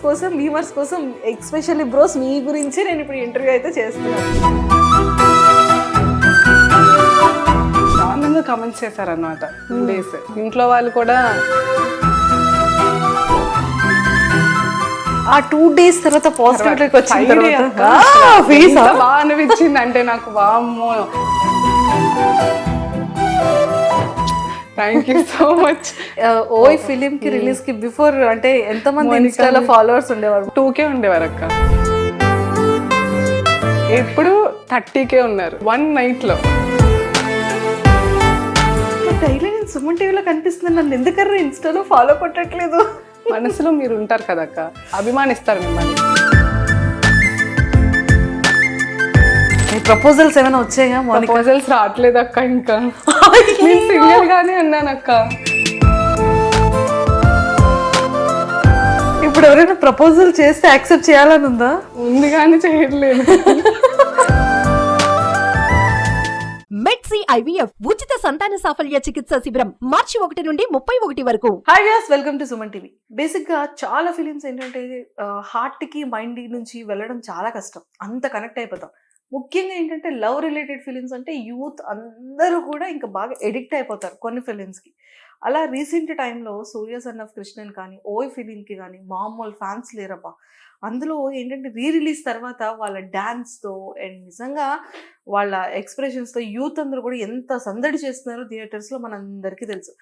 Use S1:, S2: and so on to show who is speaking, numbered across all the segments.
S1: కోసం మీమర్స్ కోసం especially bros మీ గురించి నేను ఇప్పుడు ఇంటర్వ్యూ అయితే చేస్తున్నాను.
S2: చాలా కామెంట్స్ చేశారన్నమాట 2 days. ఇంట్లో వాళ్ళు కూడా
S1: ఆ 2 days తర్వాత పాజిటివిటీకి వచ్చిన తర్వాత
S2: బాగా అనిపించింది. అంటే నాకు వామ్మో, థ్యాంక్ యూ సో మచ్.
S1: ఓయ్ ఫిలిం కి రిలీజ్ కి బిఫోర్ అంటే ఎంతమంది ఇన్స్టాలో ఫాలోవర్స్ ఉండేవారు?
S2: 2K ఉండేవారు అక్క. ఇప్పుడు 30K ఉన్నారు 1 night లో.
S1: డైలీ నేను సుమన్ టీవీలో కనిపిస్తున్నాను, నన్ను ఎందుకన్నా ఇన్స్టాలో ఫాలో కొట్టట్లేదు?
S2: మనసులో మీరు ఉంటారు కదక్క, అభిమానిస్తారు మిమ్మల్ని.
S1: ప్రపోజల్స్ ఏమైనా వచ్చాయా?
S2: ప్రపోజల్స్ రావట్లేదు అక్క. ఇంకా నేను సింగిల్ గానే ఉన్నాను అక్క.
S1: ఇప్పుడు ఎవరైనా ప్రపోజల్ చేస్తే యాక్సెప్ట్ చేయాలని ఉందా?
S2: ఉంది కానీ చేయట్లేదు.
S3: మెడ్సీ IVF ఉచిత సంతాన సాఫల్య చికిత్స శిబిరం మార్చి 1 నుండి 31 వరకు.
S1: Hi viewers, welcome to Suman TV. బేసిక్గా చాలా ఫిలిమ్స్ ఏంటంటే హార్ట్కి మైండ్ నుంచి వెళ్ళడం చాలా కష్టం, అంత కనెక్ట్ అయిపోతాం. ముఖ్యంగా ఏంటంటే లవ్ రిలేటెడ్ ఫిలిమ్స్ అంటే యూత్ అందరూ కూడా ఇంకా బాగా ఎడిక్ట్ అయిపోతారు కొన్ని ఫిలిమ్స్కి. అలా రీసెంట్ టైంలో సూర్య సన్ ఆఫ్ కృష్ణన్ కానీ ఓయ్ ఫిలింకి కానీ మామూలు ఫ్యాన్స్ లేరబ్బా. అందులో ఏంటంటే రిలీజ్ తర్వాత వాళ్ళ డ్యాన్స్తో అండ్ నిజంగా వాళ్ళ ఎక్స్ప్రెషన్స్తో యూత్ అందరూ కూడా ఎంత సందడి చేస్తున్నారో థియేటర్స్లో మనందరికీ తెలుసు.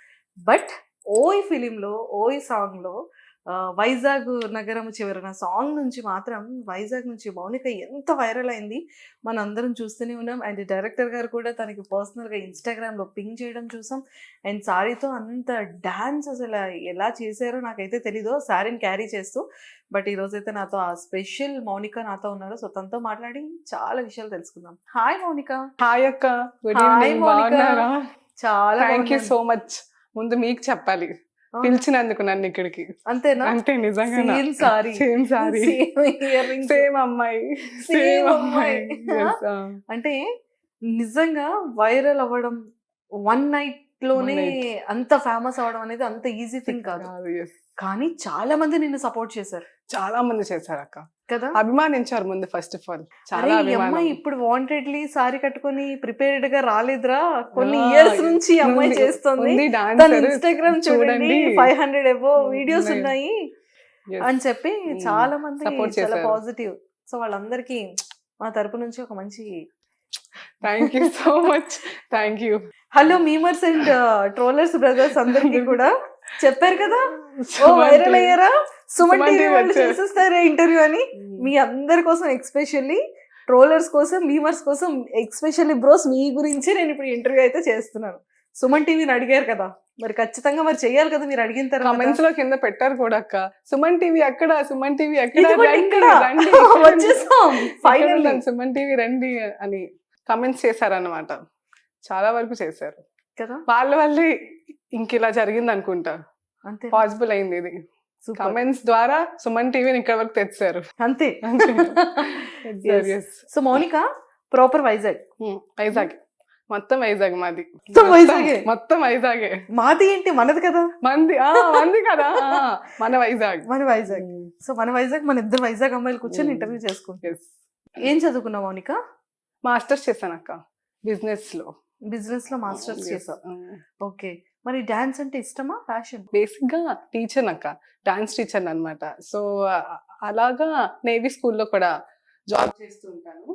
S1: బట్ ఓయ్ ఫిలింలో ఓయ్ సాంగ్లో వైజాగ్ నగరం చివరన సాంగ్ నుంచి మాత్రం వైజాగ్ నుంచి మౌనిక ఎంత వైరల్ అయింది మనం అందరం చూస్తూనే ఉన్నాం. అండ్ డైరెక్టర్ గారు కూడా తనకి పర్సనల్గా ఇన్స్టాగ్రామ్లో పింగ్ చేయడం చూసాం. అండ్ సారీతో అంత డ్యాన్స్ అసలు ఎలా చేశారో నాకైతే తెలీదు, సారీని క్యారీ చేస్తూ. బట్ ఈరోజైతే నాతో ఆ స్పెషల్ మౌనిక నాతో ఉన్నారు. సో తనతో మాట్లాడి చాలా విషయాలు తెలుసుకుందాం. హాయ్ మౌనిక.
S2: హాయ్ అక్క, గుడ్ ఈవినింగ్. బాగున్నారా?
S1: చాలా
S2: థ్యాంక్ యూ సో మచ్. ముందు మీకు చెప్పాలి, పిలిచినందుకు నన్ను ఇక్కడికి.
S1: అంతేనా?
S2: అంటే నిజంగా
S1: సేమ్ సారీ,
S2: సేమ్ అమ్మాయి, సేమ్ అమ్మాయి.
S1: అంటే నిజంగా వైరల్ అవ్వడం 1 night లోనే అంత ఫేమస్ అవడం అనేది అంత ఈజీ థింగ్ కాదు. కానీ చాలా మంది నిన్ను సపోర్ట్ చేశారు.
S2: చాలా మంది చేశారు అక్క
S1: కదా,
S2: అభిమానించారు ముందు. ఫస్ట్ ఆఫ్ ఆల్ చాలా
S1: అమ్మాయి ఇప్పుడు వాంటెడ్లీ సారీ కట్టుకొని ప్రిపేర్డ్ గా రాలేదురా, కొన్ని ఇయర్స్ నుంచి అమ్మాయి చేస్తుంది, ఇన్స్టాగ్రామ్ చూడండి 500 above వీడియోస్ ఉన్నాయి అని చెప్పి చాలా మంది చాలా పాజిటివ్. సో వాళ్ళందరికీ మా తరపు నుంచి ఒక మంచి
S2: thank you so much. Thank you.
S1: Hello memers and trollers brothers అందరికీ కూడా చెప్పారు కదా, ఓ వైరల్ అయ్యారా సుమన్ టీవీ వాళ్ళు చేసేస్తారా ఇంటర్వ్యూ అని. మీ అందరి కోసం ఎక్స్పెషల్లీ ట్రోలర్స్ కోసం మీమర్స్ కోసం ఎక్స్పెషల్లీ బ్రోస్ మీ గురించి నేను ఇప్పుడు ఇంటర్వ్యూ అయితే చేస్తున్నాను. సుమన్ టీవీని అడిగారు కదా, మరి ఖచ్చితంగా మరి చెయ్యాలి కదా. మీరు అడిగిన తర్వాత
S2: కమెంట్స్ లో కింద పెట్టారు కూడా అక్క, సుమన్ టీవీ ఎక్కడ, సుమన్ టీవీ ఎక్కడ, ఫైనల్ సుమన్ టీవీ రండి అని కమెంట్స్ చేశారన్నమాట. చాలా వరకు చేశారు
S1: కదా,
S2: వాళ్ళ వల్లే ఇంక ఇలా జరిగింది అనుకుంటా.
S1: అంతే
S2: పాసిబుల్ అయింది ఇది. కమెంట్స్ ద్వారా సుమన్ టీవీని ఇక్కడ వరకు తెచ్చారు.
S1: అంతే. So Mounika proper Vizag.
S2: వైజాగ్ మొత్తం వైజాగ్ మాది. మొత్తం వైజాగే.
S1: మాది ఏంటి మనది కదా,
S2: మంది కదా, మన వైజాగ్.
S1: సో మన వైజాగ్, మన ఇద్దరు వైజాగ్ అమ్మాయిలు కూర్చొని ఇంటర్వ్యూ చేసుకుంటాం. ఏం చదువుకున్నావు మౌనిక?
S2: మాస్టర్స్ చేశాను అక్క, బిజినెస్ లో
S1: మాస్టర్స్ చేసావు. ఓకే, మరి డాన్స్ అంటే ఇష్టమా, ప్యాషన్?
S2: బేసిక్ గా టీచర్ అక్క, డాన్స్ టీచర్ అన్నమాట. సో అలాగా నేవీ స్కూల్లో కూడా జాబ్ చేస్తూ ఉంటాను.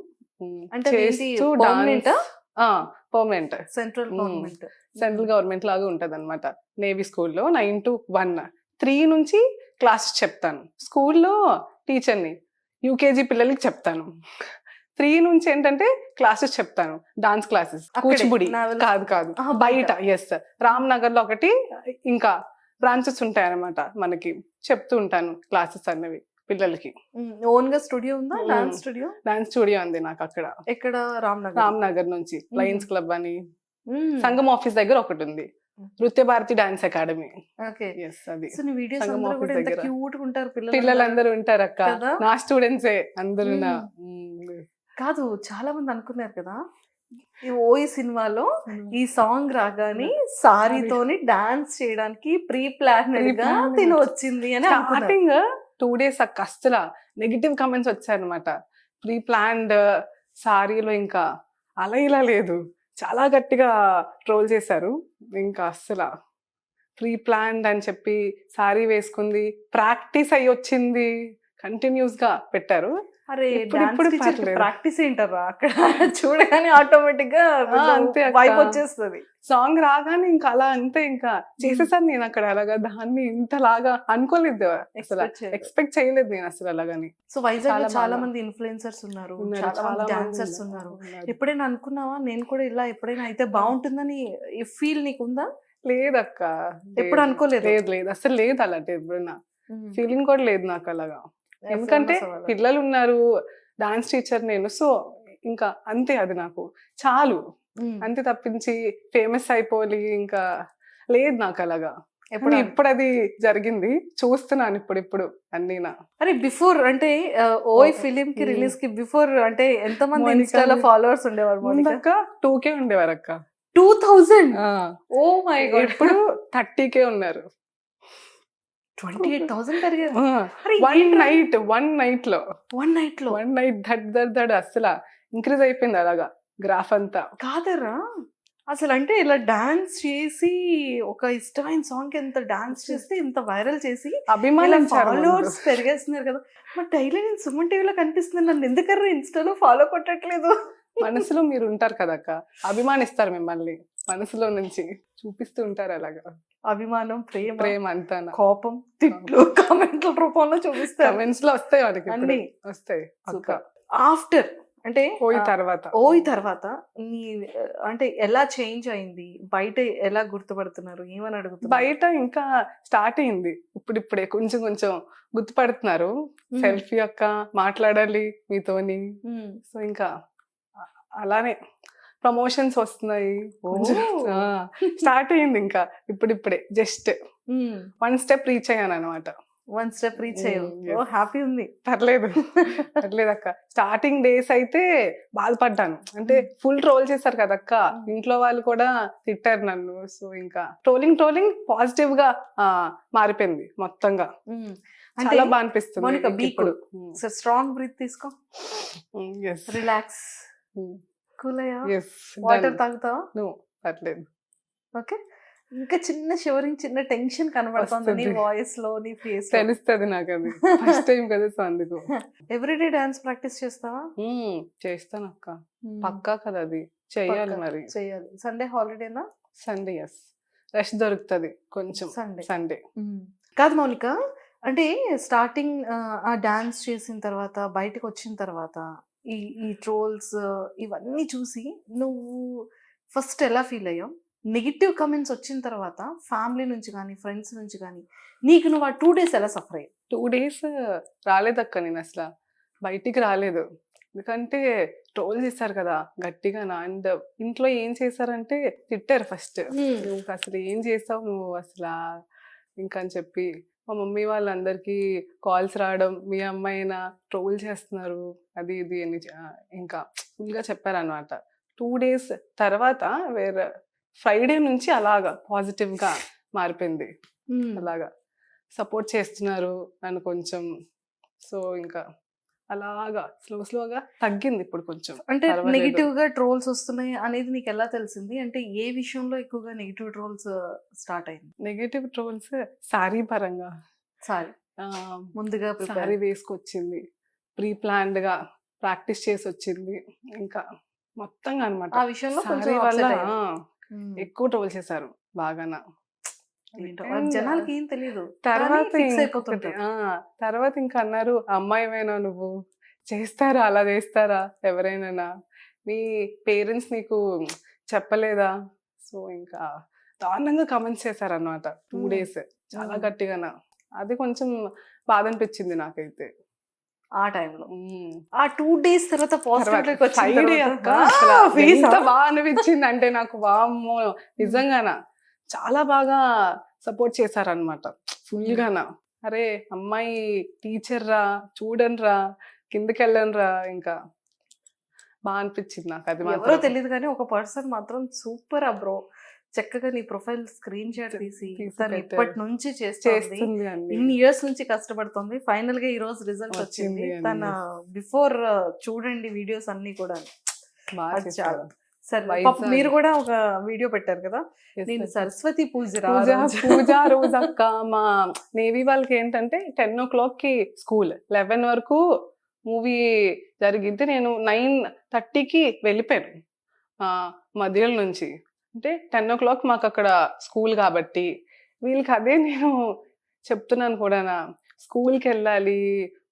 S1: అంటే
S2: పర్మనెంట్
S1: సెంట్రల్
S2: గవర్నమెంట్ లాగా ఉంటది అనమాట. నేవీ స్కూల్లో 9 to 1, 3 నుంచి క్లాస్ చెప్తాను. స్కూల్లో టీచర్ని, యూకేజీ పిల్లలకి చెప్తాను. 3 నుంచి ఏంటంటే క్లాసెస్ చెప్తాను, డాన్స్ క్లాసెస్, కూచిపూడి కాదు బయట. ఎస్, రామ్ నగర్ లో ఒకటి, ఇంకా బ్రాంచెస్ ఉంటాయి అనమాట మనకి. చెప్తూ ఉంటాను క్లాసెస్ అన్నవి పిల్లలకి.
S1: ఓన్ గా స్టూడియో ఉందా? డాన్స్
S2: స్టూడియో ఉంది నాకు అక్కడ.
S1: ఎక్కడ?
S2: రామ్ నగర్ నుంచి లయన్స్ క్లబ్ అని సంగం ఆఫీస్ దగ్గర ఒకటి ఉంది, నృత్య భారతి డాన్స్ అకాడమీ. పిల్లలందరూ ఉంటారు అక్క, నా స్టూడెంట్సే అందరూ.
S1: కాదు, చాలా మంది అనుకున్నారు కదా ఈ ఓయ్ సినిమాలో ఈ సాంగ్ రాగానే సారీతోని డాన్స్ చేయడానికి ప్రీ ప్లానెడ్ గా తిని వచ్చింది అని.
S2: స్టార్టింగ్ 2 days అక్క అస్సలు నెగిటివ్ కమెంట్స్ వచ్చాయన్నమాట. ప్రీ ప్లాన్డ్ సారీలో ఇంకా అలా ఇలా లేదు, చాలా గట్టిగా ట్రోల్ చేశారు. ఇంకా అస్సలు ప్రీ ప్లాన్డ్ అని చెప్పి సారీ వేసుకుంది, ప్రాక్టీస్ అయ్యి వచ్చింది, కంటిన్యూస్ గా పెట్టారు.
S1: అరే
S2: ఇప్పుడు పర్లేదు.
S1: ప్రాక్టీస్ ఏంటారా అక్కడ చూడగానే ఆటోమేటిక్ గా
S2: అంతే అక్క.
S1: వైబ్ వచ్చేస్తుంది.
S2: సాంగ్ రాగానే ఇంకా అలా అంతే ఇంకా చేసేసాను నేను అక్కడ. అలాగా దాన్ని ఇంతలాగా అనుకోలేదు అసలు, ఎక్స్పెక్ట్ చేయలేదు నేను అసలు అలాగని.
S1: సో వైజాగ్ లో
S2: చాలా
S1: చాలా
S2: బాగా.
S1: మంది ఇన్ఫ్లుయెన్సర్స్ ఉన్నారు,
S2: ఉన్నారు,
S1: చాలా మంది
S2: చాలా మంది
S1: డాన్సర్స్
S2: ఉన్నారు.
S1: ఉన్నారు. ఎప్పుడైనా అనుకున్నావా నేను కూడా ఇలా ఎప్పుడైనా అయితే బాగుంటుందని ఈ ఫీల్ నీకుందా?
S2: లేదక్క,
S1: ఎప్పుడు
S2: లేదు.
S1: అనుకోలేదు.
S2: లేదు లేదు అసలు లేదు అలాంటి ఎప్పుడైనా ఫీలింగ్ కూడా లేదు నాకు అలాగా. ఎందుకంటే
S1: Famous అవ్వాలి.
S2: పిల్లలు ఉన్నారు, డాన్స్ టీచర్ నేను, సో ఇంకా అంతే, అది నాకు చాలు అంతే. తప్పించి ఫేమస్ అయిపోయి ఇంకా లేదు నాకు అలాగా.
S1: ఎప్పుడు
S2: ఇప్పుడు అది జరిగింది, చూస్తున్నాను ఇప్పుడు అన్నీనా.
S1: అరే బిఫోర్ అంటే ఓయ్
S2: ఓ,
S1: ఫిలిం కి
S2: ఉమ్.
S1: రిలీజ్ కి బిఫోర్ అంటే ఎంత మంది
S2: మోనికా
S1: ఇన్స్టాలో
S2: ఉంది.
S1: ఫాలోవర్స్ ఉండేవారు మోనికా?
S2: ముందక్క 2K ఉండేవారు అక్క.
S1: 2000. Oh my god.
S2: ఇప్పుడు 30K ఉన్నారు.
S1: 28,000 పెరిగారు. అరే
S2: వన్
S1: ఏంట్రా?
S2: నైట్ లో
S1: వన్ నైట్ లో
S2: దడ్ అసలు ఇంక్రీజ్ అయిపోయింది అలాగా గ్రాఫ్ అంతా.
S1: కాదరా, అసలు అంటే ఇలా డాన్స్ చేసి ఒక ఇష్టమైన సాంగ్ కి ఎంత డాన్స్ చేస్తే ఇంత వైరల్ చేసి
S2: అభిమానించారు ముందు.
S1: ఫాలోవర్స్ పెరిగేస్తున్నారు కదా. మరి డైలీ నేను సుమన్ టీవీలో కనిపిస్తుంది, నన్ను ఎందుకర్రా ఇన్స్టాలో ఫాలో కొట్టట్లేదు?
S2: మనసులో మీరు ఉంటారు కదక్క, అభిమానిస్తారు మిమ్మల్ని, మనసులో నుంచి చూపిస్తూ ఉంటారు అలాగా.
S1: అభిమానం, ప్రేమ,
S2: ప్రేమ అంతా
S1: కోపం, తిట్లు కామెంట్ల రూపంలో చూపిస్తారు.
S2: కమెంట్స్ లో వస్తాయి మనకి, ఇప్పుడు
S1: అన్ని.
S2: వస్తాయి అక్క.
S1: ఆఫ్టర్ అంటే
S2: పోయి తర్వాత
S1: ఓయ్ తర్వాత నీ అంటే ఎలా చేంజ్ అయింది, బయట ఎలా గుర్తుపడుతున్నారు, ఏమని అడుగుతున్నారు?
S2: బయట ఇంకా స్టార్ట్ అయింది, ఇప్పుడిప్పుడే కొంచెం కొంచెం గుర్తుపడుతున్నారు. సెల్ఫీ అక్క, మాట్లాడాలి మీతోని, సో ఇంకా అలానే ప్రమోషన్స్ వస్తున్నాయి, స్టార్ట్ అయింది ఇంకా ఇప్పుడిప్పుడే. జస్ట్ 1 step రీచ్ అయ్యాను అనమాట.
S1: 1 step రీచ్ అయ్యావు.
S2: yes.
S1: ఓ హ్యాపీ ఉంది.
S2: పర్లేదు పర్లేదు అక్క. స్టార్టింగ్ డేస్ అయితే బాధపడ్డాను, అంటే ఫుల్ ట్రోల్ చేశారు కదక్క, ఇంట్లో వాళ్ళు కూడా తిట్టారు నన్ను. సో ఇంకా ట్రోలింగ్ పాజిటివ్ గా మారిపోయింది మొత్తంగా.
S1: అంటే
S2: చాలా బాగా అనిపిస్తుంది
S1: మోనికా, be
S2: ఇప్పుడు.
S1: స్ట్రాంగ్ బ్రీత్ తీసుకో,
S2: ఎస్
S1: రిలాక్స్, కూల్ అయ్యా,
S2: ఎస్
S1: వాటర్ తాగుతావా?
S2: పర్లేదు.
S1: ఓకే. ఇంకా చిన్న షివరింగ్, చిన్న టెన్షన్ కనబడుతుంది నీ
S2: వస్తుంది.
S1: వాయిస్ లో, నీ ఫేస్ లో.
S2: తెలుస్తుంది నాకు, అది ఫస్ట్ టైం కదా, సో అందుకు.
S1: ఎవ్రీడే డాన్స్ ప్రాక్టీస్ చేస్తావా?
S2: చేస్తాను అక్క, పక్కా కదా, అది చెయ్యాలి
S1: పక్కా
S2: మరి.
S1: చేయాలి. సండే హాలిడేనా?
S2: సండే ఎస్, రెస్ట్ దొరుకుతుంది కొంచెం
S1: సండే.
S2: సండే.
S1: కాదు మౌనిక, అంటే స్టార్టింగ్ ఆ డాన్స్ చేసిన తర్వాత, బయటకు వచ్చిన తర్వాత ఈ ఈ ట్రోల్స్ ఇవన్నీ చూసి నువ్వు ఫస్ట్ ఎలా ఫీల్ అయ్యావు? నెగిటివ్ కమెంట్స్ వచ్చిన తర్వాత ఫ్యామిలీ నుంచి కానీ ఫ్రెండ్స్ నుంచి కానీ నీకు నువ్వు ఆ 2 days ఎలా సఫర్ అయ్యావు?
S2: 2 days రాలేదక్క, నేను అసలు బయటికి రాలేదు. ఎందుకంటే ట్రోల్ చేశారు కదా గట్టిగా. అండ్ ఇంట్లో ఏం చేశారంటే తిట్టారు ఫస్ట్, నువ్వు అసలు ఏం చేసావు నువ్వు అసలు ఇంకా అని చెప్పి. మా మమ్మీ వాళ్ళందరికీ కాల్స్ రావడం, మీ అమ్మాయినా ట్రోల్ చేస్తున్నారు అది ఇది అని ఇంకా ఫుల్గా చెప్పారనమాట. 2 days తర్వాత వేరే ఫ్రైడే నుంచి అలాగా పాజిటివ్గా మారిపోయింది. అలాగా సపోర్ట్ చేస్తున్నారు నన్ను కొంచెం. సో ఇంకా అలాగా స్లోగా తగ్గింది ఇప్పుడు కొంచెం.
S1: అంటే
S2: పర్వాలేదు.
S1: నెగిటివ్ గా ట్రోల్స్ వస్తున్నాయి అనేది నీకు ఎలా తెలిసింది? అంటే ఏ విషయంలో ఎక్కువగా నెగిటివ్ ట్రోల్స్ స్టార్ట్ అయింది?
S2: నెగిటివ్ ట్రోల్స్ సారీ పరంగా.
S1: సారీ ముందుగా prepare.
S2: సారీ వేసుకొచ్చింది, ప్రీ ప్లాన్డ్ గా ప్రాక్టీస్ చేసి వచ్చింది, ఇంకా మొత్తంగా అనమాట.
S1: ఆ విషయంలో కొంచెం
S2: సారీ వల్ల
S1: upset అయ్యావు.
S2: ఎక్కువ ట్రోల్ చేశారు బాగానా.
S1: ఏంటో, అది జనాలకి ఏం తెలియదు,
S2: తర్వాత
S1: ఫిక్స్
S2: ఇంకొకటి,
S1: అయిపోతుంటారు.
S2: తర్వాత ఇంకా అన్నారు, అమ్మాయివేనా నువ్వు, చేస్తారా అలా చేస్తారా ఎవరైనా, మీ పేరెంట్స్ నీకు చెప్పలేదా? సో ఇంకా దారుణంగా కమెంట్స్ చేశారు అనమాట 2 days, చాలా గట్టిగా. అది కొంచెం బాధ అనిపించింది నాకైతే
S1: ఆ టైంలో. ఆ 2 days తర్వాత పాజిటివ్
S2: ఫ్రైడే అక్క అసలు ఎంత బాగా అనిపించింది అంటే నాకు, వామ్మో నిజంగానా చాలా బాగా సపోర్ట్ చేశారనమాట ఫుల్ గాన. అరే అమ్మాయి టీచర్ రా, చూడండి రా, కిందకి వెళ్ళను రా, ఇంకా బాగా అనిపించింది నాకు. అది
S1: ఎవరో తెలియదు కానీ ఒక పర్సన్ మాత్రం సూపర్ బ్రో, చక్కగా నీ ప్రొఫైల్ స్క్రీన్ షాట్ తీసి
S2: తీసి
S1: తను
S2: పెట్టారు.
S1: ఇప్పటి నుంచి చేస్తుంది,
S2: చేస్తుంది అండి.
S1: ఇన్ని ఇయర్స్ నుంచి కష్టపడుతుంది, ఫైనల్ గా ఈ రోజు రిజల్ట్
S2: వచ్చింది
S1: వచ్చింది.
S2: అండి.
S1: తన బిఫోర్ చూడండి వీడియోస్ అన్ని కూడా.
S2: బాగా
S1: అది
S2: చేశారు.
S1: చాలా సరే.
S2: వైజాగ్.
S1: పాపం మీరు కూడా ఒక వీడియో పెట్టారు కదా,
S2: Yes,
S1: నేను
S2: yes.
S1: సరస్వతి పూజ
S2: పూజ రోజు అక్క మా నేవీ వాళ్ళకి ఏంటంటే 10 o'clock కి స్కూల్, 11 వరకు మూవీ జరిగింది. నేను 9:30కి వెళ్ళిపోయాను మధ్యలో నుంచి. అంటే 10 o'clock మాకు అక్కడ స్కూల్ కాబట్టి వీళ్ళకి అదే నేను చెప్తున్నాను కూడా, స్కూల్కి వెళ్ళాలి,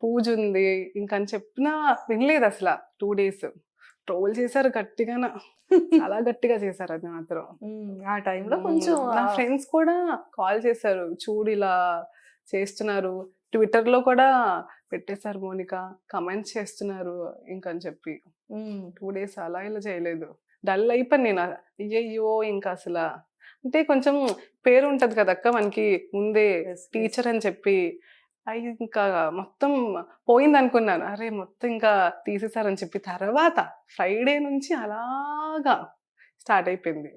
S2: పూజ ఉంది ఇంకని చెప్పినా వినలేదు అసలు. 2 days ట్రోల్ చేశారు గట్టిగా, చాలా గట్టిగా చేశారు అది మాత్రం.
S1: ఆ టైంలో కొంచెం
S2: నా ఫ్రెండ్స్ కూడా కాల్ చేశారు, చూడు ఇలా చేస్తున్నారు, ట్విట్టర్ లో కూడా పెట్టేశారు మోనిక, కమెంట్స్ చేస్తున్నారు ఇంకని చెప్పి. 2 days అలా ఇలా చేయలేదు, డల్ అయిపోయి నేను. అయ్యయ్యో ఇంకా అసలు అంటే కొంచెం పేరు ఉంటది కదక్క మనకి ముందే టీచర్ అని చెప్పి, అవి ఇంకా మొత్తం పోయింది అనుకున్నాను. అరే మొత్తం ఇంకా తీసేసారని చెప్పి తర్వాత ఫ్రైడే నుంచి అలాగా స్టార్ట్ అయిపోయింది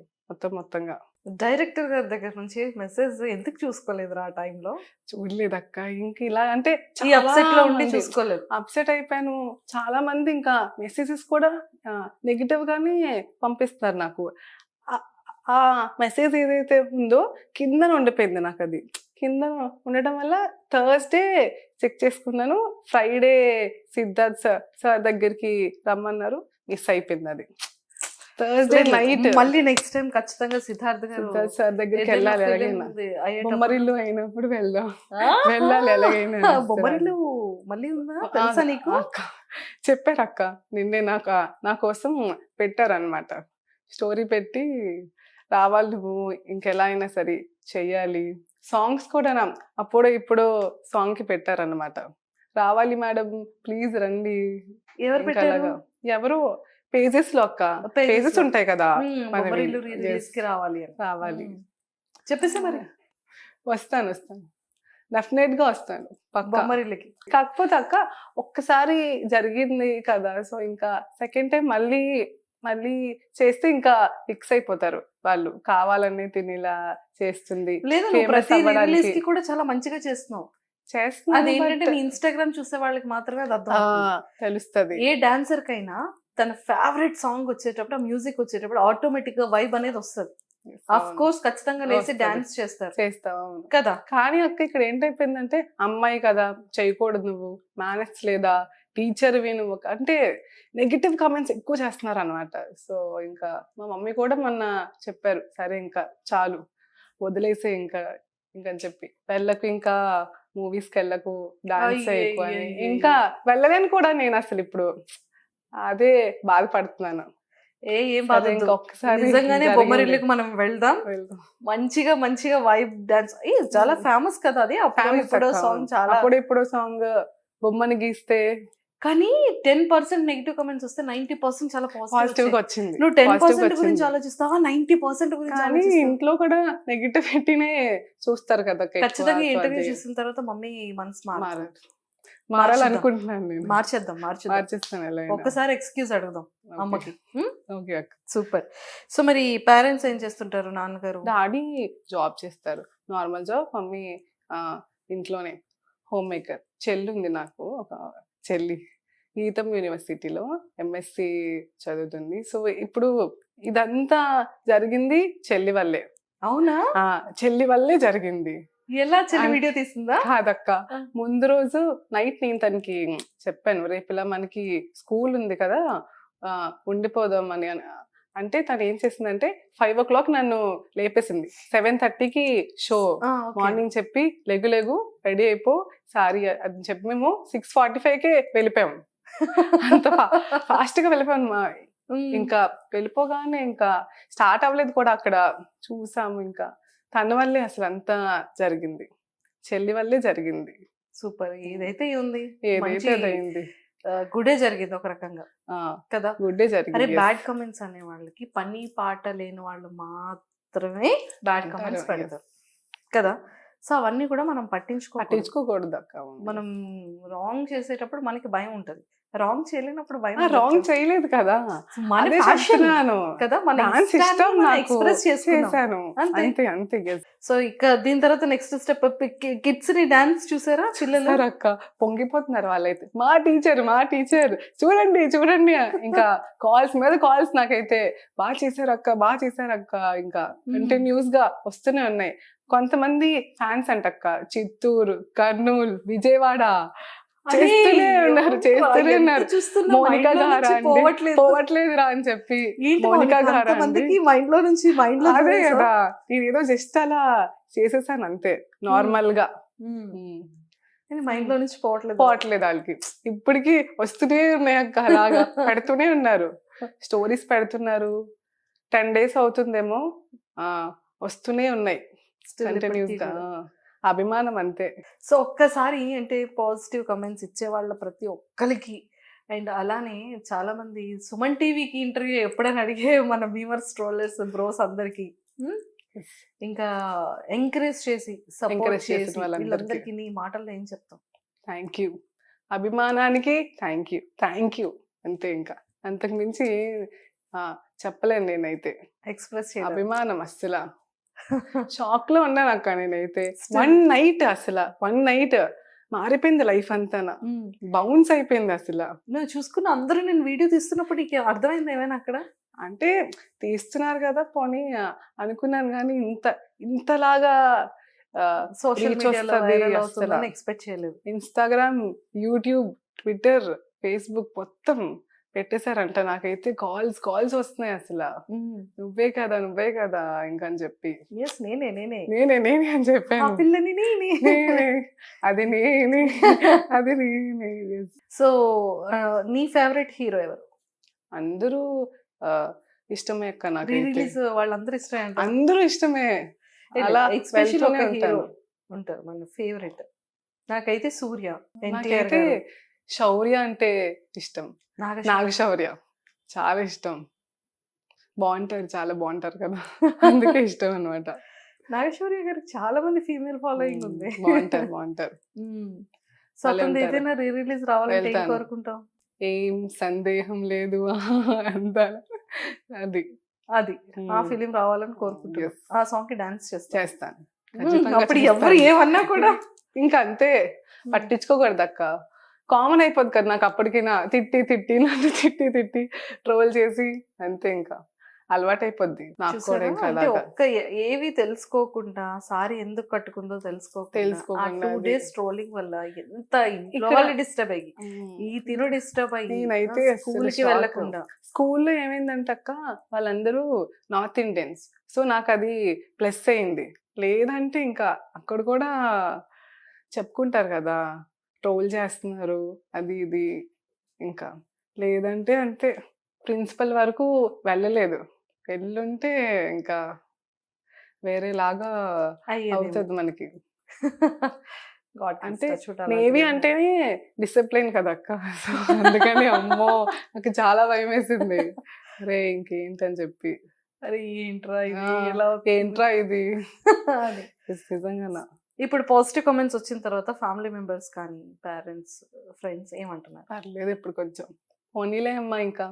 S2: మొత్తంగా.
S1: డైరెక్టర్ గారి దగ్గర నుంచి మెసేజ్ ఎందుకు చూసుకోలేదు ఆ టైంలో?
S2: చూడలేదక్క, ఇంక ఇలా అంటే
S1: ఈ అప్సెట్ లో ఉండి చూసుకోలేదు.
S2: అప్సెట్ అయిపోయాను. చాలా మంది ఇంకా మెసేజెస్ కూడా నెగిటివ్ గానే పంపిస్తారు నాకు. ఆ మెసేజ్ ఏదైతే ఉందో కింద ఉండిపోయింది నాకు. అది కింద ఉండడం వల్ల థర్స్డే చెక్ చేసుకున్నాను, ఫ్రైడే సిద్ధార్థ్ సార్ దగ్గరికి రమ్మన్నారు, మిస్ అయిపోయింది అది. థర్స్డే నైట్
S1: మళ్ళీ నెక్స్ట్ టైం ఖచ్చితంగా సిద్ధార్థ్
S2: సిద్ధార్థ్ సార్ దగ్గరికి వెళ్ళాలి, ఎలాగైనా బొమ్మరిల్లు అయినప్పుడు వెళ్ళాలి ఎలాగైనా.
S1: బొమ్మరిల్లు మళ్ళీ ఉందా తెలుసా నీకు?
S2: చెప్పారు అక్క, నిన్నే నా కోసం పెట్టారనమాట, స్టోరీ పెట్టి రావాలి నువ్వు, ఇంకెలా అయినా సరే చెయ్యాలి. సాంగ్స్ కూడా అప్పుడో ఇప్పుడో సాంగ్ కి పెట్టారనమాట, రావాలి మేడం ప్లీజ్ రండి.
S1: ఎవరు పెట్టారు?
S2: ఎవరు పేజెస్ లో అక్క, పేజెస్ ఉంటాయి కదా,
S1: రావాలి చెప్పేసి మరి.
S2: వస్తాను డెఫినెట్ గా వస్తాను
S1: బొమ్మరిల్లుకి.
S2: కాకపోతే అక్క ఒక్కసారి జరిగింది కదా, సో ఇంకా సెకండ్ టైం మళ్ళీ చేస్తే ఇంకా ఫిక్స్ అయిపోతారు వాళ్ళు, కావాలనే తినేలా చేస్తుంది.
S1: లేదు, ప్రతి రిలీజ్ కి కూడా చాలా మంచిగా చేస్తున్నావు. అది ఏంటంటే నీ ఇన్స్టాగ్రామ్ చూసే వాళ్ళకి మాత్రమే అది అర్థం
S2: తెలుస్తుంది.
S1: ఏ డాన్సర్ కైనా తన ఫేవరెట్ సాంగ్ వచ్చేటప్పుడు, ఆ మ్యూజిక్ వచ్చేటప్పుడు ఆటోమేటిక్ గా వైబ్ అనేది వస్తుంది. ఆఫ్ కోర్స్ ఖచ్చితంగా లేసి డాన్స్ చేస్తావు కదా.
S2: కానీ అక్క ఇక్కడ ఏంటైపోయిందంటే, అమ్మాయి కదా చేయకూడదు, నువ్వు మేనేజ్ లేదా, టీచర్ నువ్వు అంటే నెగిటివ్ కామెంట్స్ ఎక్కువ చేస్తున్నారు అనమాట. సో ఇంకా మా మమ్మీ కూడా మొన్న చెప్పారు, సరే ఇంకా చాలు వదిలేసే ఇంకని చెప్పి, వెళ్ళకు ఇంకా మూవీస్కి వెళ్ళకు, డాన్స్ ఎక్కువ అని. ఇంకా వెళ్ళలేను కూడా నేను అసలు ఇప్పుడు, అదే బాధపడుతున్నాను.
S1: ఏం బాధ, నిజంగానే బొమ్మరిల్లుకి మనం వెళ్దాం, మంచిగా వైబ్ డాన్స్. చాలా ఫేమస్ కదా అది, అప్పుడు సాంగ్, చాలా
S2: అప్పుడెప్పుడో సాంగ్ బొమ్మని గీస్తే.
S1: కానీ 10% నెగిటివ్ కామెంట్స్ వస్తే 90% చాలా
S2: పాజిటివ్ గా వచ్చింది.
S1: నువ్వు 10% గురించి ఆలోచిస్తావా, 90% గురించి?
S2: ఇంట్లో కూడా నెగిటివిటీనే చూస్తారు కదా.
S1: ఖచ్చితంగా ఇంటర్వ్యూ చేసిన తర్వాత మమ్మీ మనసు
S2: మారాలనుకుంటున్నాను నేను.
S1: మార్చేస్తాను. ఒక్కసారి ఎక్స్క్యూజ్ అడుగుదాం అమ్మకి. సూపర్. సో మరి పేరెంట్స్ ఏం చేస్తుంటారు? నాన్నగారు,
S2: డాడీ జాబ్ చేస్తారు, నార్మల్ జాబ్. మమ్మీ ఇంట్లోనే హోమ్ మేకర్. చెల్లి ఉంది నాకు, ఒక చెల్లి గీతం యూనివర్సిటీలో ఎంఎస్సి చదువుతుంది. సో ఇప్పుడు ఇదంతా జరిగింది చెల్లి వల్లే.
S1: అవునా?
S2: చెల్లి వల్లే జరిగింది.
S1: ఎలా చెల్లి వీడియో తీసిందా?
S2: కాదక్క, ముందు రోజు నైట్ నేను తనకి చెప్పాను, రేపు ఇలా మనకి స్కూల్ ఉంది కదా ఉండిపోదాం అని. అంటే తను ఏం చేసిందంటే 5 o'clock నన్ను లేపేసింది. 7:30కి షో మార్నింగ్ చెప్పి, లెగు రెడీ అయిపో సారీ అని చెప్పి మేము 6:45కే వెళ్ళిపోయాము. అంత ఫాస్ట్ గా వెళ్ళిపోయాను. ఇంకా వెళ్ళిపోగానే ఇంకా స్టార్ట్ అవ్వలేదు కూడా అక్కడ, చూసాము. ఇంకా తన వల్లే అసలు అంతా జరిగింది, చెల్లి వల్లే జరిగింది.
S1: సూపర్. ఏదైతే ఉంది,
S2: ఏదైతే అదైంది,
S1: గుడే జరిగింది ఒక రకంగా కదా.
S2: గుడ్డే జరిగింది.
S1: అరే బ్యాడ్ కమెంట్స్ అనే వాళ్ళకి, పని పాట లేని వాళ్ళు మాత్రమే బ్యాడ్ కమెంట్స్ పెడతారు కదా. సో అవన్నీ కూడా మనం పట్టించుకోకూడదు.
S2: పట్టించుకోకూడదు అక్క.
S1: మనం రాంగ్ చేసేటప్పుడు మనకి భయం ఉంటది. రాంగ్ చేయలేనప్పుడు భయం
S2: రాంగ్ చేయలేదు కదా,
S1: మన
S2: అదే
S1: passion
S2: చెప్తున్నాను.
S1: కదా, మన
S2: డాన్స్
S1: ఇష్టాన్ని
S2: ఇష్టం
S1: మనం
S2: నాకు,
S1: express చేసుకున్నాం.
S2: చేశాను
S1: అంతే.
S2: అంతే అంతే. yes.
S1: సో ఇక దీని తర్వాత నెక్స్ట్ స్టెప్ కిడ్స్ ని డాన్స్ చూసారా పిల్లలు?
S2: సార్ అక్క పొంగిపోతున్నారు వాళ్ళైతే, మా టీచర్ చూడండి చూడండి. ఇంకా కాల్స్ మీద కాల్స్ నాకైతే, బాగా చేశారు అక్క. ఇంకా కంటిన్యూస్ గా వస్తూనే ఉన్నాయి. కొంతమంది ఫ్యాన్స్ అంటక్క, చిత్తూరు, కర్నూలు, విజయవాడ చేస్తూనే ఉన్నారు. మోనికా గారా అండి, పోవట్లేదురా అని చెప్పి, మోనికా గారా అండి.
S1: మైండ్ లో నుంచి మైండ్ లో
S2: అదే కదా, నేను ఏదో జస్ట్ అలా చేసేసాను అంతే, నార్మల్ గా.
S1: మైండ్ లో నుంచి
S2: పోవట్లేదు వాళ్ళకి, ఇప్పటికి వస్తూనే ఉన్నాయి అక్క. అలాగా పెడుతూనే ఉన్నారు, స్టోరీస్ పెడుతున్నారు. 10 days అవుతుందేమో, వస్తూనే ఉన్నాయి కంటిన్యూస్ గా. అభిమానం అంతే.
S1: సో ఒక్కసారి అంటే పాజిటివ్ కమెంట్స్ ఇచ్చే వాళ్ళ ప్రతి ఒక్కరికి, అండ్ అలానే చాలా మంది సుమన్ టీవీకి ఇంటర్వ్యూ ఎప్పుడైనా అడిగే మన వ్యూవర్స్, ట్రోలర్స్, బ్రోస్ అందరికి ఇంకా ఎంకరేజ్ చేసి సపోర్ట్ చేసి వీళ్ళందరికీ నీ మాటల్లో ఏం చెప్తాం?
S2: థ్యాంక్ యూ, అభిమానానికి థ్యాంక్ యూ అంతే. ఇంకా అంతకు మించి చెప్పలేను నేనైతే.
S1: ఎక్స్ప్రెస్
S2: అభిమానం అస్సలు షాక్ లో ఉన్నాను అక్క నేనైతే. 1 night అసలు 1 night మారిపోయింది లైఫ్ అంతా, బౌన్స్ అయిపోయింది అసలు.
S1: నువ్వు చూసుకున్న అందరూ నేను వీడియో తీస్తున్నప్పుడు నీకు అర్థమైంది ఏమైనా అక్కడ?
S2: అంటే తీస్తున్నారు కదా పోనీ అనుకున్నాను, కానీ ఇంతలాగా
S1: సోషల్ మీడియాలో ఎక్స్పెక్ట్ చేయలేదు.
S2: ఇన్స్టాగ్రామ్, యూట్యూబ్, ట్విట్టర్, ఫేస్బుక్ మొత్తం పెట్టేశారంట. నాకైతే కాల్స్ వస్తున్నాయి అసలు, నువ్వే కదా ఇంకని చెప్పి. నేనే అని చెప్పాను, అది నేనే.
S1: సో నీ ఫేవరెట్ హీరో ఎవరు?
S2: అందరూ ఇష్టమే అక్క నాకు.
S1: రిలీజ్ వాళ్ళందరూ ఇష్టమే,
S2: అందరూ ఇష్టమే. అలా
S1: ఎస్పెషల్లీ ఒక హీరో ఉంటారు మన ఫేవరెట్. నాకైతే సూర్య,
S2: నాకైతే శౌర్య అంటే ఇష్టం. నాగశౌర్య చాలా ఇష్టం, చాలా బాగుంటారు కదా, అందుకే ఇష్టం అనమాట.
S1: నాగశౌర్య గారికి చాలా మంది ఫీమేల్ ఫాలోయింగ్ ఉంది.
S2: బాగుంటారు.
S1: సో అతను ఏదైనా రీ రిలీజ్ రావాలంటే ఏం కోరుకుంటాం?
S2: ఏం సందేహం లేదు, అంతా అది
S1: ఆ ఫిలిం రావాలని కోరుకుంటాం. ఆ సాంగ్ కి డాన్స్ చేస్తాను.
S2: అప్పుడు
S1: ఎవరు ఏమన్నా కూడా
S2: ఇంకా అంతే, పట్టించుకోకూడదు అక్క. కామన్ అయిపోద్ది కదా నాకు అప్పటికి, నన్ను తిట్టి ట్రోల్ చేసి అంతే, ఇంకా అలవాటు అయిపోద్ది నాకు కూడా. ఇంకా
S1: ఒక్క ఏవి తెలుసుకోకుండా సారీ ఎందుకు కట్టుకుందో తెలుసుకోకుండా 2 days ట్రోలింగ్ వల్ల ఎంత ఇంట్లో వాళ్ళు డిస్టర్బ్ అయ్యి, ఈ తిను డిస్టర్బ్ అయ్యి,
S2: నేనైతే
S1: స్కూల్కి వెళ్ళకుండా.
S2: స్కూల్లో ఏమైందంటక్క, వాళ్ళందరూ నార్త్ ఇండియన్స్, సో నాకు అది ప్లస్ అయింది. లేదంటే ఇంకా అక్కడ కూడా చెప్పుకుంటారు కదా, ట్రోల్ చేస్తున్నారు అది ఇది. ఇంకా లేదంటే అంతే, ప్రిన్సిపల్ వరకు వెళ్ళలేదు. వెళ్ళుంటే ఇంకా వేరేలాగా అవుతుంది మనకి. అంటే నేవీ అంటేనే డిసిప్లైన్ కదా అక్క, అందుకని అమ్మో నాకు చాలా భయం వేసింది. అరే ఇంకేంటని చెప్పి,
S1: అరే ఏంట్రా
S2: ఇది నిజంగా.
S1: ఇప్పుడు పాజిటివ్ కామెంట్స్ వచ్చిన తర్వాత ఫ్యామిలీ మెంబర్స్ కానీ పేరెంట్స్, ఫ్రెండ్స్ ఏమంటున్నారు?
S2: పర్లేదు ఇప్పుడు కొంచెం పోనీలే అమ్మా, ఇంకా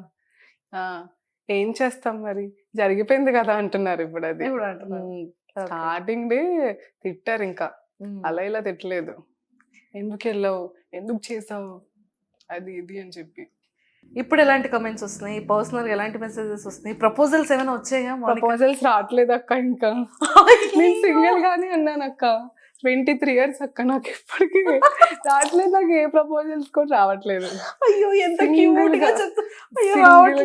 S2: ఏం చేస్తాం మరి, జరిగిపోయింది కదా అంటున్నారు ఇప్పుడు. అది స్టార్టింగ్ డే తిట్టారు, ఇంకా అలా ఇలా తిట్టలేదు. ఎందుకు వెళ్ళావు, ఎందుకు చేసావు, అది ఇది అని చెప్పి.
S1: ఇప్పుడు ఎలాంటి కమెంట్స్ వస్తున్నాయి? పర్సనల్ గా ఎలాంటి మెసేజెస్ వస్తున్నాయి? ప్రపోజల్స్ ఏమైనా వచ్చాయా?
S2: ప్రపోజల్స్ రావట్లేదు అక్క, ఇంకా నేను సింగిల్ గానే ఉన్నాను అక్క. 23 years అక్క, నాకు ఇప్పటికీ రావట్లేదు. నాకు ఏ ప్రపోజల్స్ కూడా రావట్లేదు.
S1: అయ్యో ఎంత క్యూట్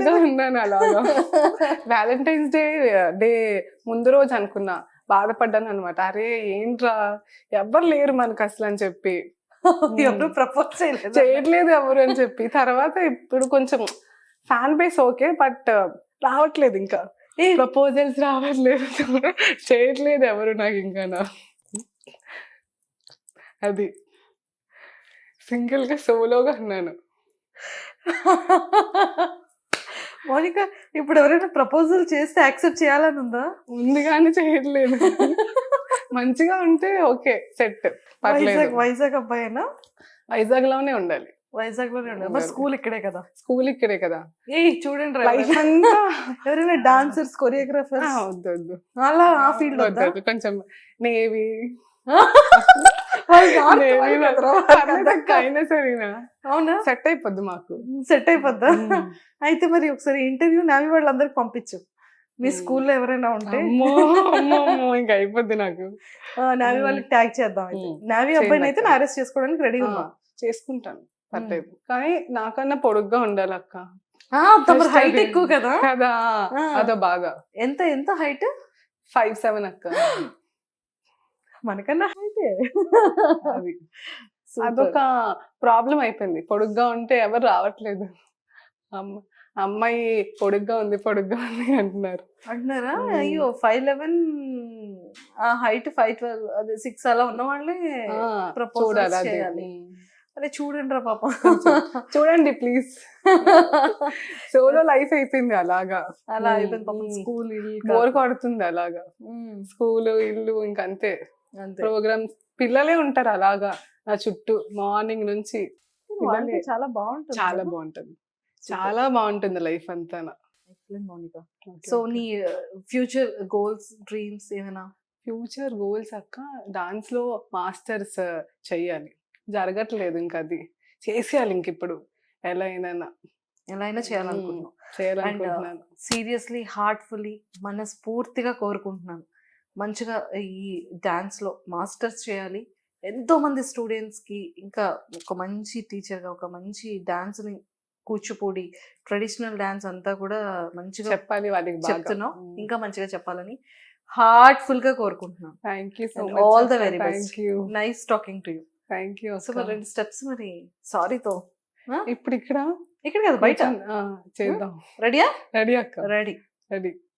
S1: గా
S2: ఉన్నాను అలాగా. వ్యాలంటైన్స్ డే ముందు రోజు అనుకున్నా, బాధపడ్డాను అనమాట. అరే ఏంట్రా ఎవ్వరు లేరు మనకు అసలు అని చెప్పి,
S1: ఎవరు ప్రపోజ్
S2: చేయట్లేదు ఎవరు అని చెప్పి. తర్వాత ఇప్పుడు కొంచెం ఫ్యాన్ బేస్ ఓకే, బట్ రావట్లేదు, ఇంకా ప్రపోజల్స్ రావట్లేదు, చేయట్లేదు ఎవరు నాకు. ఇంకా అది సింగిల్ గా సోలోగా ఉన్నాను.
S1: మౌనిక, ఇప్పుడు ఎవరైనా ప్రపోజల్ చేస్తే యాక్సెప్ట్ చేయాలని ఉందా?
S2: ఉంది కానీ చేయట్లేదు. మంచిగా ఉంటే ఓకే సెట్, పర్లేదు.
S1: వైజాగ్ అబ్బాయేనా?
S2: వైజాగ్ లోనే ఉండాలి.
S1: వైజాగ్ లోనే ఉండాలి. మరి
S2: ఉండాలి.
S1: స్కూల్ ఇక్కడే కదా.
S2: స్కూల్ ఇక్కడే కదా.
S1: చూడండి
S2: లైఫ్ అంతా
S1: ఎవరైనా డాన్సర్స్, కొరియోగ్రాఫర్స్
S2: వద్దు వద్దు
S1: అలా ఆ ఫీల్డ్
S2: వద్దు వద్దు. కొంచెం నేవీ అయినా సరేనా
S1: అవునా,
S2: సెట్ అయిపోద్ది మాకు.
S1: సెట్ అయిపోద్దా? అయితే మరి ఒకసారి ఇంటర్వ్యూ నావి వాళ్ళందరికి పంపించు. మీ స్కూల్లో ఎవరైనా ఉంటే
S2: అమ్మో అమ్మో అమ్మో, ఇంకా అయిపోద్ది నాకు.
S1: నావి వాళ్ళకి ట్యాగ్ చేద్దాం. అయితే నావి అబ్బాయిని అయితే అరెస్ట్ చేసుకోవడానికి రెడీ ఉన్నాం.
S2: చేసుకుంటాను, పర్లేదు. కానీ నాకన్నా పొడుగ్గా ఉండాలి అక్క.
S1: తమరు హైట్ ఎక్కువ కదా.
S2: కదా, అదో బాగా.
S1: ఎంత ఎంత హైట్?
S2: 5'7" అక్క.
S1: మనకన్నా హైట్.
S2: అది అదొక ప్రాబ్లం అయిపోయింది. పొడుగ్గా ఉంటే ఎవరు రావట్లేదు. అమ్మాయి పొడుగ్గా ఉంది అంటున్నారు.
S1: అంటున్నారా? అయ్యో 5'11" ఆ హైట్ 5'12" అదే 6 అలా ఉన్న వాళ్ళే ప్రపోజ్ చేయాలి. అరే చూడండి రా పాపం.
S2: చూడండి ప్లీజ్. సోలో లైఫ్ అయిపోయింది అలాగా.
S1: అలా అయిపోయింది పాపం. స్కూల్
S2: బోర్ కొడుతుంది అలాగా. స్కూల్ ఇల్లు ఇంకంతే. ప్రోగ్రామ్స్, పిల్లలే ఉంటారు అలాగా నా చుట్టూ మార్నింగ్ నుంచి.
S1: చాలా బాగుంటుంది.
S2: చాలా బాగుంటుంది, చాలా బాగుంటుంది లైఫ్ అంతా.
S1: మౌనిక, సో నీ ఫ్యూచర్ గోల్స్, డ్రీమ్స్ ఏమైనా?
S2: ఫ్యూచర్ గోల్స్ అక్క, డాన్స్ లో మాస్టర్స్ చెయ్యాలి. జరగట్లేదు ఇంకా, అది చేసేయాలి ఇంక ఇప్పుడు ఎలా అయినా
S1: చేయాలనుకుంటున్నాను. సీరియస్లీ హార్ట్ఫుల్లీ మనస్ఫూర్తిగా కోరుకుంటున్నాను మంచిగా ఈ డాన్స్ లో మాస్టర్స్ చేయాలి. ఎంతో మంది స్టూడెంట్స్ కి ఇంకా ఒక మంచి టీచర్ గా, ఒక మంచి డాన్స్ ని, కూచిపూడి ట్రెడిషనల్ డాన్స్ అంతా కూడా మంచిగా
S2: చెప్పాలి వాళ్ళకి.
S1: చెప్తున్నావు, ఇంకా మంచిగా చెప్పాలని హార్ట్ఫుల్ గా కోరుకుంటున్నాను.
S2: Thank you so much.
S1: All the very best. Nice talking to you.
S2: Thank you.
S1: So మరి 2 స్టెప్స్ మరి సారీతో
S2: ఇప్పుడు ఇక్కడ
S1: కదా బయట
S2: చేద్దాం.
S1: రెడీయా?
S2: రెడీ అక్క,
S1: రెడీ.
S2: రెడీ.